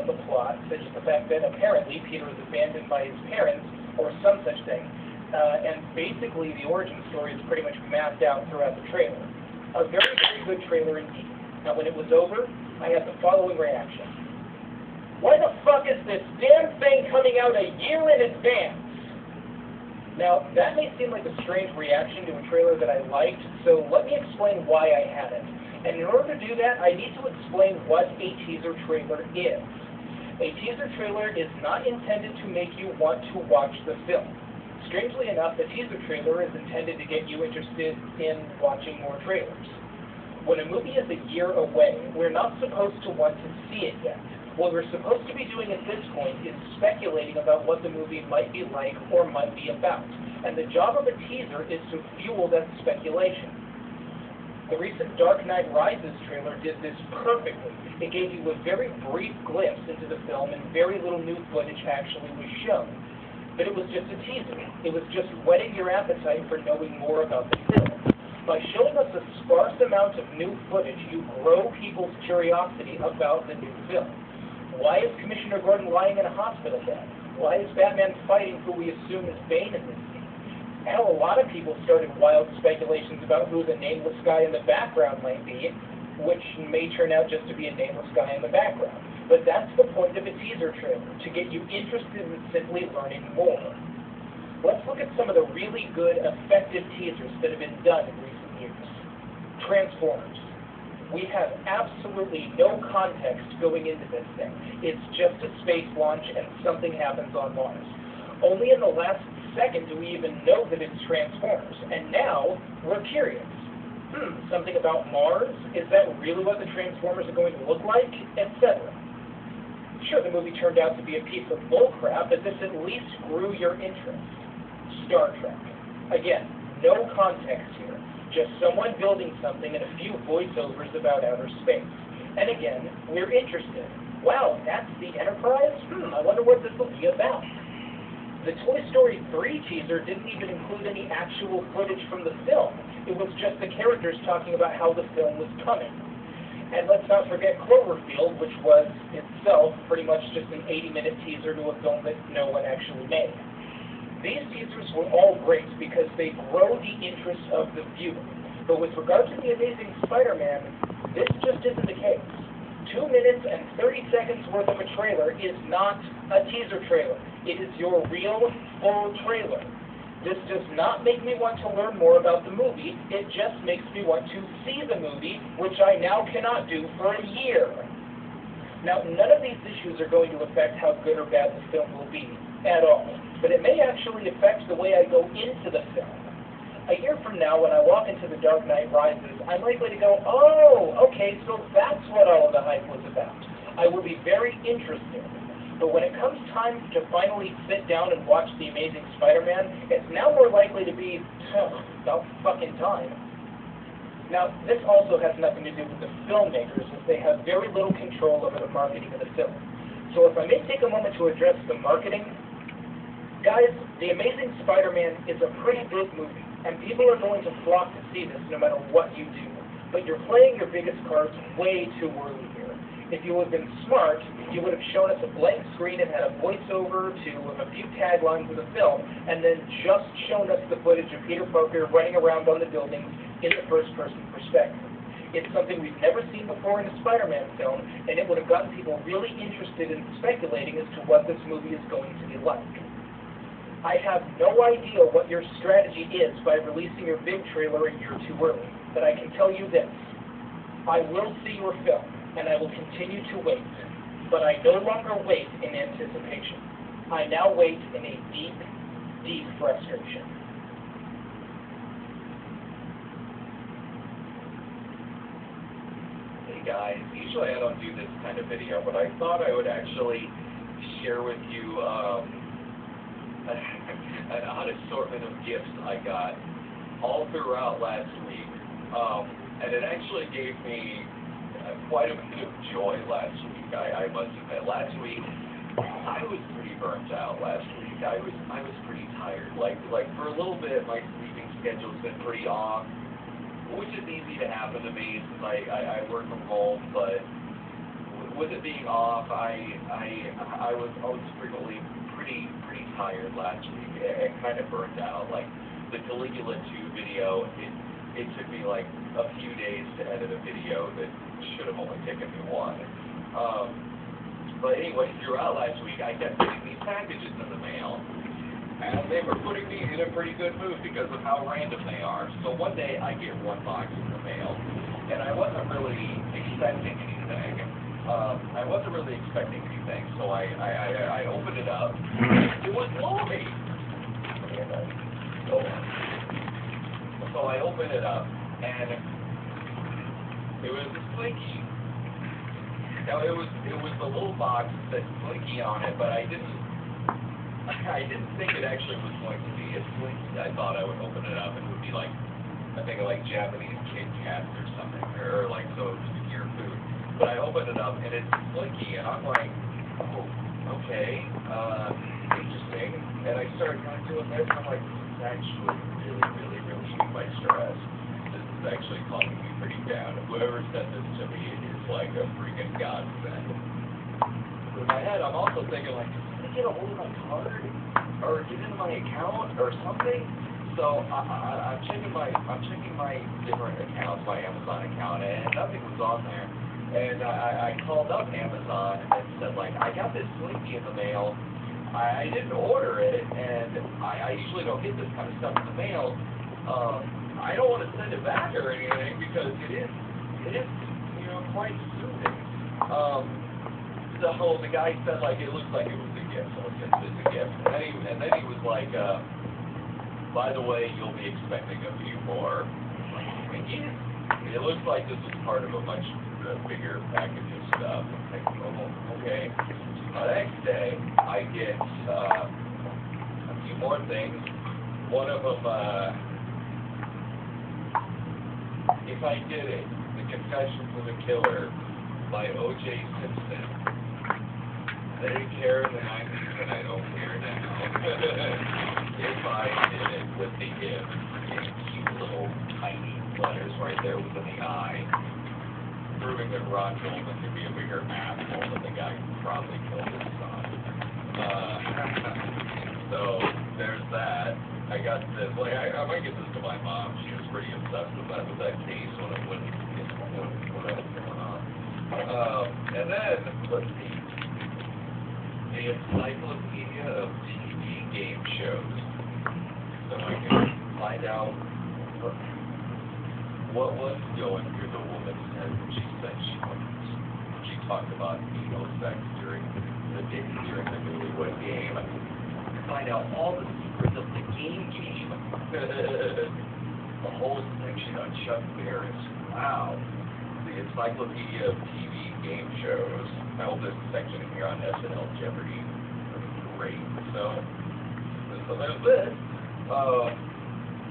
about the plot, such as the fact that apparently Peter is abandoned by his parents, or some such thing. And basically, the origin story is pretty much mapped out throughout the trailer. A very, very good trailer indeed. Now, when it was over, I had the following reaction. Why the fuck is this damn thing coming out a year in advance? Now, that may seem like a strange reaction to a trailer that I liked, so let me explain why I had it. And in order to do that, I need to explain what a teaser trailer is. A teaser trailer is not intended to make you want to watch the film. Strangely enough, the teaser trailer is intended to get you interested in watching more trailers. When a movie is a year away, we're not supposed to want to see it yet. What we're supposed to be doing at this point is speculating about what the movie might be like or might be about. And the job of a teaser is to fuel that speculation. The recent Dark Knight Rises trailer did this perfectly. It gave you a very brief glimpse into the film and very little new footage actually was shown. But it was just a teaser. It was just whetting your appetite for knowing more about the film. By showing us a sparse amount of new footage, you grow people's curiosity about the new film. Why is Commissioner Gordon lying in a hospital bed? Why is Batman fighting who we assume is Bane in this scene? Hell, a lot of people started wild speculations about who the nameless guy in the background might be, which may turn out just to be a nameless guy in the background. But that's the point of a teaser trailer, to get you interested in simply learning more. Let's look at some of the really good, effective teasers that have been done in recent years. Transformers. We have absolutely no context going into this thing. It's just a space launch and something happens on Mars. Only in the last second do we even know that it's Transformers, and now we're curious. Something about Mars? Is that really what the Transformers are going to look like? Etc. Sure, the movie turned out to be a piece of bullcrap, but this at least grew your interest. Star Trek. Again, no context here. Just someone building something and a few voiceovers about outer space. And again, we're interested. Wow, that's the Enterprise? I wonder what this will be about. The Toy Story 3 teaser didn't even include any actual footage from the film. It was just the characters talking about how the film was coming. And let's not forget Cloverfield, which was itself pretty much just an 80-minute teaser to a film that no one actually made. These teasers were all great because they grow the interest of the viewer. But with regard to The Amazing Spider-Man, this just isn't the case. 2 minutes and 30 seconds worth of a trailer is not a teaser trailer. It is your real, full trailer. This does not make me want to learn more about the movie. It just makes me want to see the movie, which I now cannot do for a year. Now, none of these issues are going to affect how good or bad the film will be at all, but it may actually affect the way I go into the film. A year from now, when I walk into The Dark Knight Rises, I'm likely to go, oh, okay, so that's what all of the hype was about. I will be very interested. But when it comes time to finally sit down and watch The Amazing Spider-Man, it's now more likely to be, about fucking time. Now, this also has nothing to do with the filmmakers, as they have very little control over the marketing of the film. So if I may take a moment to address the marketing, guys, The Amazing Spider-Man is a pretty big movie, and people are going to flock to see this no matter what you do. But you're playing your biggest cards way too early here. If you would have been smart, you would have shown us a blank screen and had a voiceover to a few taglines of the film, and then just shown us the footage of Peter Parker running around on the buildings in the first-person perspective. It's something we've never seen before in a Spider-Man film, and it would have gotten people really interested in speculating as to what this movie is going to be like. I have no idea what your strategy is by releasing your big trailer a year too early, but I can tell you this. I will see your film, and I will continue to wait, but I no longer wait in anticipation. I now wait in a deep, deep frustration. Hey guys, usually I don't do this kind of video, but I thought I would actually share with you an odd assortment of gifts I got all throughout last week, and it actually gave me quite a bit of joy last week, I must admit. Last week, I was pretty burnt out last week. I was pretty tired. Like for a little bit, my sleeping schedule's been pretty off, which is easy to happen to me since I work from home, but with it being off, I was frequently pretty tired last week and kind of burnt out. Like the Caligula 2 video, it took me like a few days to edit a video that should have only taken me one. But anyway, throughout last week, I kept getting these packages in the mail, and they were putting me in a pretty good mood because of how random they are. So one day, I get one box in the mail, and I wasn't really expecting anything. So I opened it up. It was Lori. So I opened it up, and it was a Slinky. Now it was the little box that said Slinky on it, but I didn't think it actually was going to be a Slinky. I thought I would open it up and it would be like, I think like Japanese Kit Kats or something, or like so obscure food. But I opened it up and it's Slinky, and I'm like, oh, okay, interesting. And I started going through it, and I'm like, this is actually really easing my stress. This is actually calming me pretty down. Whoever sent this to me is like a freaking godsend. In my head, I'm also thinking like, did I get a hold of my card, or get into my account, or something? So I'm checking my different accounts, my Amazon account, and nothing was on there. And I called up Amazon and said like, I got this Slinky in the mail. I didn't order it, and I usually don't get this kind of stuff in the mail. I don't want to send it back or anything because it is quite soothing. So the guy said like it looks like it was a gift, so it's a gift. And then he was like, by the way, you'll be expecting a few more. It looks like this is part of a much bigger package of stuff. I'm like, oh, okay. The next day, I get a few more things. One of them, if I did it, The Confessions of a Killer by O.J. Simpson. I didn't care in the 90s, and I don't care now. If I did it with the if in cute little tiny letters right there within the eye, proving that Ron Goldman could be a bigger asshole than the guy who probably killed his son. So there's that. I got this. Like I might get this to my mom. She was pretty obsessed with that case when that was going on. And then let's see, the Encyclopedia of TV Game Shows, so I can find out what was going through the woman's head when she said she talked about anal sex during the Newlywed Game. Find out all the secrets of the game. A whole section on Chuck Barris. Wow. The Encyclopedia of TV Game Shows. I hope there's a section in here on SNL Jeopardy. Great. So there's this.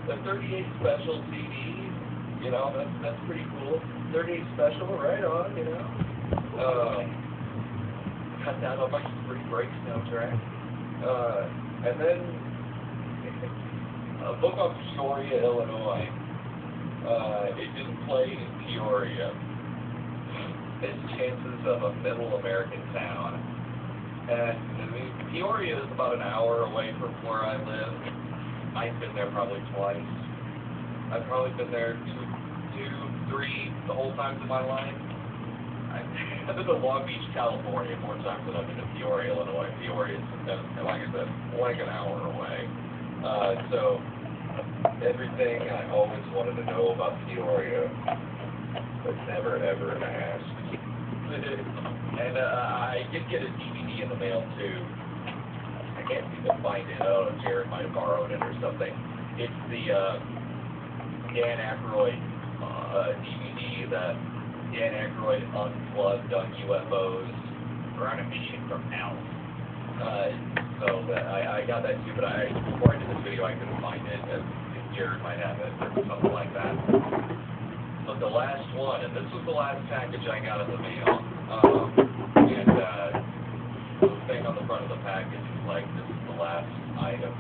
The 38 special CD. You know, that's pretty cool. 38 special, right on, you know. Cut down a bunch of free breaks soundtrack. And then a book on Peoria, Illinois. It didn't play in Peoria. Its chances of a middle American town. And I mean, Peoria is about an hour away from where I live. I've been there probably twice. I've probably been there two, three, the whole time of my life. I've been to Long Beach, California more times than I've been to Peoria, Illinois. Peoria is, like I said, like an hour away. So everything I always wanted to know about Peoria, but never ever asked. And I did get a DVD in the mail too. I can't seem to find it. Oh, Jared might have borrowed it or something. It's the Dan Aykroyd DVD that Dan Aykroyd unplugged on UFOs or on a mission from Hell. So I got that too, but before I did this video, I couldn't find it. Jared might have it or something like that. But the last one, and this was the last package I got in the mail, and the thing on the front of the package is like, this is the last item